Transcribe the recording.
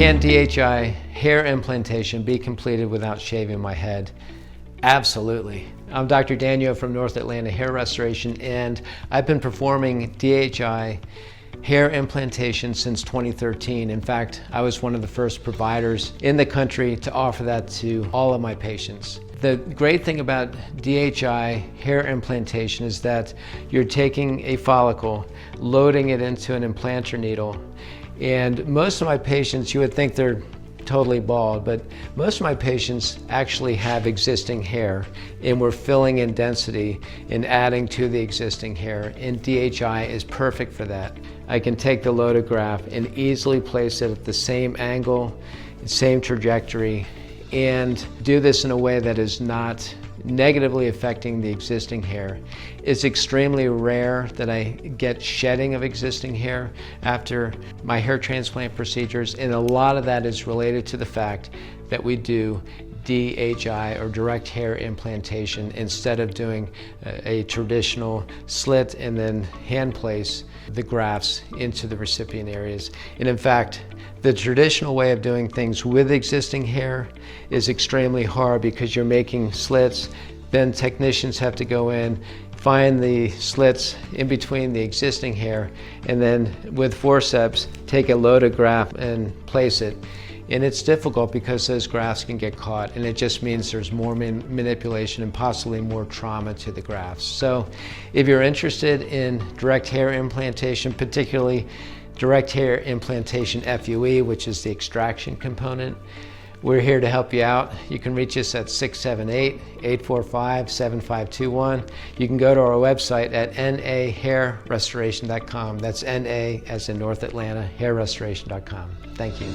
Can DHI hair implantation be completed without shaving my head? Absolutely. I'm Dr. Danyo from North Atlanta Hair Restoration, and I've been performing DHI hair implantation since 2013. In fact, I was one of the first providers in the country to offer that to all of my patients. The great thing about DHI hair implantation is that you're taking a follicle, loading it into an implanter needle, and most of my patients, you would think they're totally bald, but most of my patients actually have existing hair, and we're filling in density and adding to the existing hair, and DHI is perfect for that. I can take the loaded graft and easily place it at the same angle, same trajectory, and do this in a way that is not negatively affecting the existing hair. It's extremely rare that I get shedding of existing hair after my hair transplant procedures, and a lot of that is related to the fact that we do DHI, or direct hair implantation, instead of doing a traditional slit and then hand place the grafts into the recipient areas. And in fact, the traditional way of doing things with existing hair is extremely hard because you're making slits, then technicians have to go in, find the slits in between the existing hair, and then with forceps take a loaded graft and place it. And it's difficult because those grafts can get caught, and it just means there's more manipulation and possibly more trauma to the grafts. So if you're interested in direct hair implantation, particularly direct hair implantation FUE, which is the extraction component, we're here to help you out. You can reach us at 678-845-7521. You can go to our website at nahairrestoration.com. That's NA as in North Atlanta, hairrestoration.com. Thank you.